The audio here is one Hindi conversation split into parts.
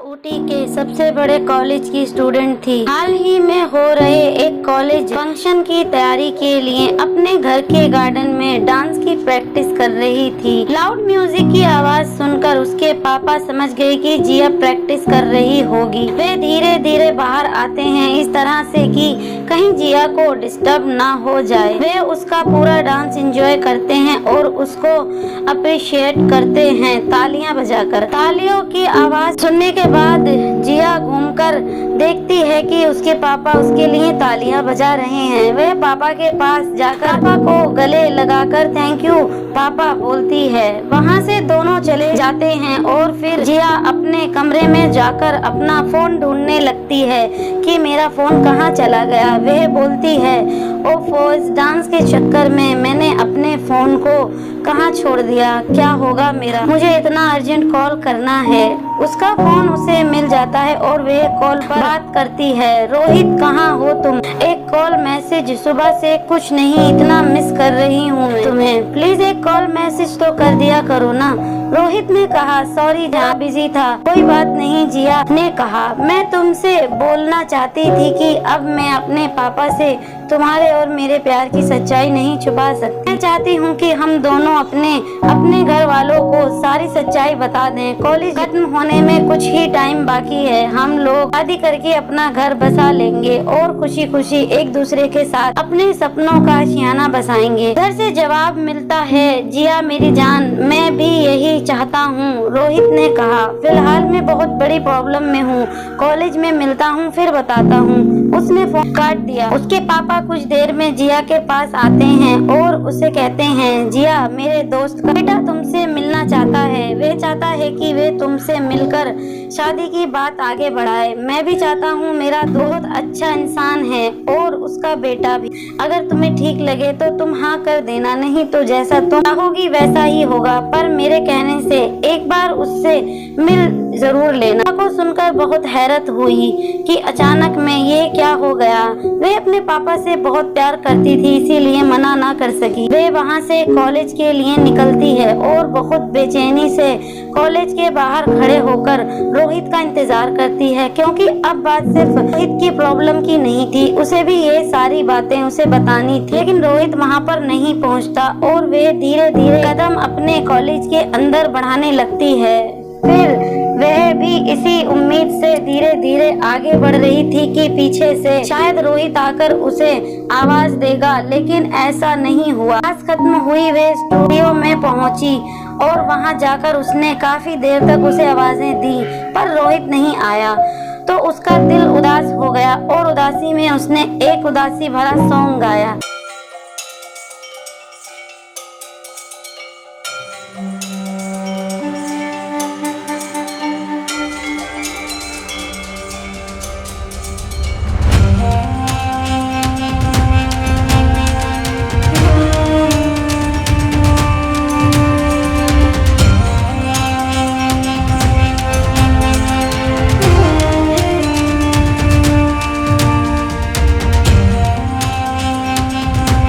ऊटी के सबसे बड़े कॉलेज की स्टूडेंट थी। हाल ही में हो रहे एक कॉलेज फंक्शन की तैयारी के लिए अपने घर के गार्डन में डांस की प्रैक्टिस कर रही थी। लाउड म्यूजिक की आवाज सुनकर उसके पापा समझ गए कि जिया प्रैक्टिस कर रही होगी। वे धीरे धीरे बाहर आते हैं, इस तरह से कि कहीं जिया को डिस्टर्ब ना हो जाए। वे उसका पूरा डांस एंजॉय करते हैं और उसको अप्रिशिएट करते हैं तालियां बजाकर। तालियों की आवाज सुनने के बाद जिया घूमकर देखती है कि उसके पापा उसके लिए तालियां बजा रहे हैं। वह पापा के पास जाकर पापा को गले लगाकर थैंक यू पापा बोलती है। वहां से दोनों चले जाते हैं और फिर जिया अपने कमरे में जाकर अपना फोन ढूंढने लगती है कि मेरा फोन कहाँ चला गया। वह बोलती है ओफो, इस डांस के चक्कर में मैंने अपने फोन को कहाँ छोड़ दिया, क्या होगा मेरा, मुझे इतना अर्जेंट कॉल करना है। उसका फोन उसे मिल जाता है और वह कॉल पर बात करती है। रोहित कहाँ हो तुम, एक कॉल मैसेज, सुबह से कुछ नहीं, इतना मिस कर रही हूँ मैं तुम्हें, प्लीज एक कॉल मैसेज तो कर दिया करो ना। रोहित ने कहा सॉरी जहाँ बिजी था। कोई बात नहीं, जिया ने कहा मैं तुमसे बोलना चाहती थी कि अब मैं अपने पापा से तुम्हारे और मेरे प्यार की सच्चाई नहीं छुपा सकती। मैं चाहती हूँ कि हम दोनों अपने घर वालों को सारी सच्चाई बता दें। कॉलेज खत्म होने में कुछ ही टाइम बाकी है, हम लोग शादी करके अपना घर बसा लेंगे और खुशी खुशी एक दूसरे के साथ अपने सपनों का आशियाना बसाएंगे। घर से जवाब मिलता है जिया मेरी जान, मैं भी यही चाहता हूँ। रोहित ने कहा फिलहाल मैं बहुत बड़ी प्रॉब्लम में हूँ, कॉलेज में मिलता हूँ फिर बताता हूँ। उसने फोन काट दिया। उसके पापा कुछ देर में जिया के पास आते हैं और उसे कहते हैं जिया मेरे दोस्त का बेटा तुमसे मिलना चाहता है। वे चाहता है कि वे तुमसे मिलकर शादी की बात आगे बढ़ाए। मैं भी चाहता हूँ, मेरा बहुत अच्छा इंसान है और उसका बेटा भी। अगर तुम्हें ठीक लगे तो तुम हाँ कर देना, नहीं तो जैसा तुम चाहोगी वैसा ही होगा, पर मेरे कहने से एक बार उससे मिल जरूर लेना। को सुनकर बहुत हैरत हुई कि अचानक में ये क्या हो गया। वे अपने पापा से बहुत प्यार करती थी, इसीलिए मना ना कर सकी। वे वहाँ से कॉलेज के लिए निकलती है और बहुत बेचैनी से कॉलेज के बाहर खड़े होकर रोहित का इंतजार करती है, क्योंकि अब बात सिर्फ रोहित की प्रॉब्लम की नहीं थी, उसे भी ये सारी बातें उसे बतानी थी। लेकिन रोहित वहाँ पर नहीं पहुँचता और वे धीरे धीरे कदम अपने कॉलेज के अंदर बढ़ाने लगती है। फिर वह भी इसी उम्मीद से धीरे धीरे आगे बढ़ रही थी कि पीछे से शायद रोहित आकर उसे आवाज देगा, लेकिन ऐसा नहीं हुआ। क्लास खत्म हुई, वे स्टूडियो में पहुंची और वहां जाकर उसने काफी देर तक उसे आवाजें दी, पर रोहित नहीं आया। तो उसका दिल उदास हो गया और उदासी में उसने एक उदासी भरा सॉन्ग गाया।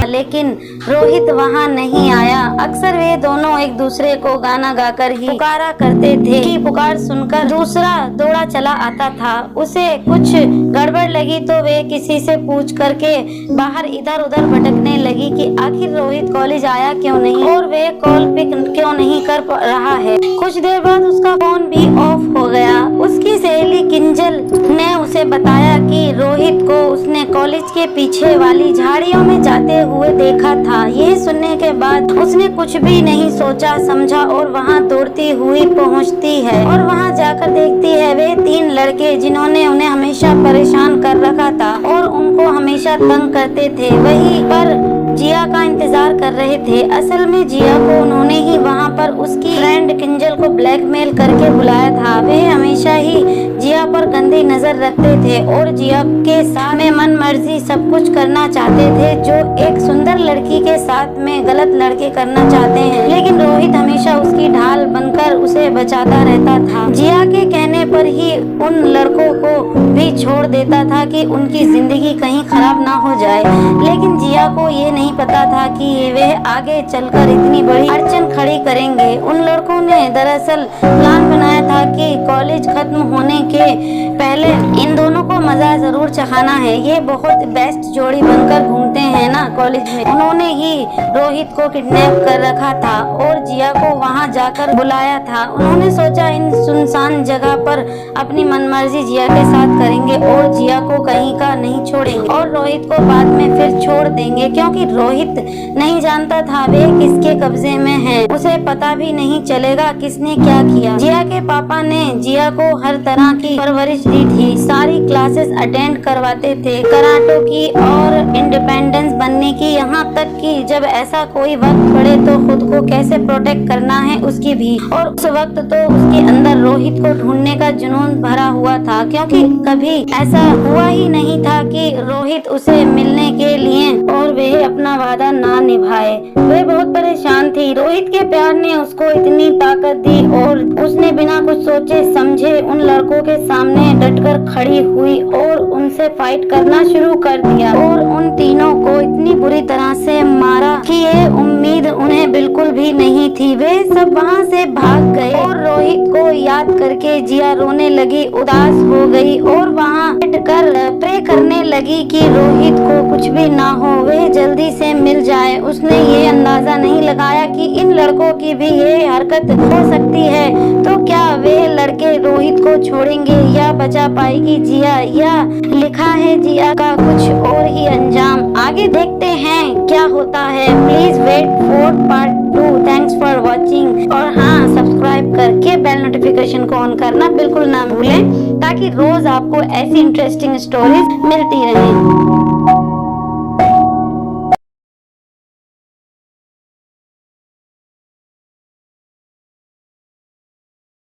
लेकिन रोहित वहाँ नहीं आया। अक्सर वे दोनों एक दूसरे को गाना गाकर ही पुकारा करते थे कि पुकार सुनकर दूसरा दौड़ा चला आता था। उसे कुछ गड़बड़ लगी तो वे किसी से पूछ करके बाहर इधर उधर भटकने लगी कि आखिर रोहित कॉलेज आया क्यों नहीं और वे कॉल पिक क्यों नहीं कर रहा है। कुछ देर बाद उसका फोन भी ऑफ हो गया। उसकी सहेली किंजल ने उसे बताया कि रोहित को उसने कॉलेज के पीछे वाली झाड़ियों में जाते हुए देखा था। ये सुनने के बाद उसने कुछ भी नहीं सोचा समझा और वहाँ दौड़ती हुई पहुँचती है और वहाँ जाकर देखती है वे तीन लड़के जिन्होंने उन्हें हमेशा परेशान कर रखा था और उनको हमेशा तंग करते थे, वहीं पर जिया का इंतजार कर रहे थे। असल में जिया को उन्होंने ही वहाँ पर उसकी फ्रेंड किंजल को ब्लैकमेल करके बुलाया था। वे हमेशा ही जिया पर गंदी नजर नजर रखते थे और जिया के साथ में मन मर्जी सब कुछ करना चाहते थे जो एक सुंदर लड़की के साथ में गलत लड़के करना चाहते हैं। लेकिन रोहित हमेशा उसकी ढाल बनकर उसे बचाता रहता था। जिया के कहने पर ही उन लड़कों को भी छोड़ देता था कि उनकी जिंदगी कहीं खराब ना हो जाए। लेकिन जिया को ये नहीं पता था कि वह आगे चलकर इतनी बड़ी अड़चन खड़ी करेंगे। उन लड़कों ने दरअसल प्लान बनाया था कि कॉलेज खत्म होने के पहले इन दोनों को मजा जरूर चखाना है। ये बहुत बेस्ट जोड़ी बनकर घूमते हैं ना कॉलेज में। उन्होंने ही रोहित को किडनैप कर रखा था और जिया को वहां जाकर बुलाया था। उन्होंने सोचा इन सुनसान जगह पर अपनी मनमर्जी जिया के साथ करेंगे और जिया को कहीं का नहीं छोड़ेंगे और रोहित को बाद में फिर छोड़ देंगे, क्योंकि रोहित नहीं जानता था वे किसके कब्जे में है। उसे पता भी नहीं चलेगा किसने क्या किया। जिया के पापा ने जिया को हर तरह की परवरिश दी थी। सारी क्लासेस अटेंड करवाते थे, कराटे की और इंडिपेंडेंस बनने की, यहाँ तक कि जब ऐसा कोई वक्त पड़े तो खुद को कैसे प्रोटेक्ट करना है उसकी भी। और उस वक्त तो उसके अंदर रोहित को ढूंढने का जुनून भरा हुआ था, क्योंकि कभी ऐसा हुआ ही नहीं था कि रोहित उसे मिलने के लिए और वह अपना वादा ना निभाए। वह बहुत परेशान थी। रोहित के प्यार ने उसको इतनी ताकत दी और उसने बिना कुछ सोचे समझे उन लड़कों के सामने डटकर खड़ी हुई और उनसे फाइट करना शुरू कर दिया और उन तीनों को इतनी बुरी तरह से मारा कि ये उम्मीद उन्हें बिल्कुल भी नहीं थी। वे सब वहाँ से भाग गए और रोहित को याद करके जिया रोने लगी, उदास हो गई और वहाँ बैठकर प्रे करने लगी कि रोहित को कुछ भी ना हो, वे जल्दी से मिल जाए। उसने ये अंदाजा नहीं लगाया कि इन लड़कों की भी ये हरकत हो सकती है। तो क्या वे लड़के रोहित को छोड़ेंगे या बचा पाएगी जिया, या लिखा है जिया का कुछ और ही अंजाम। आगे देखते हैं क्या होता है। Please wait for part 2। Thanks for watching. और हाँ, सब्सक्राइब करके बेल नोटिफिकेशन को ऑन करना बिल्कुल ना भूलें, ताकि रोज आपको ऐसी इंटरेस्टिंग स्टोरीज मिलती रहें।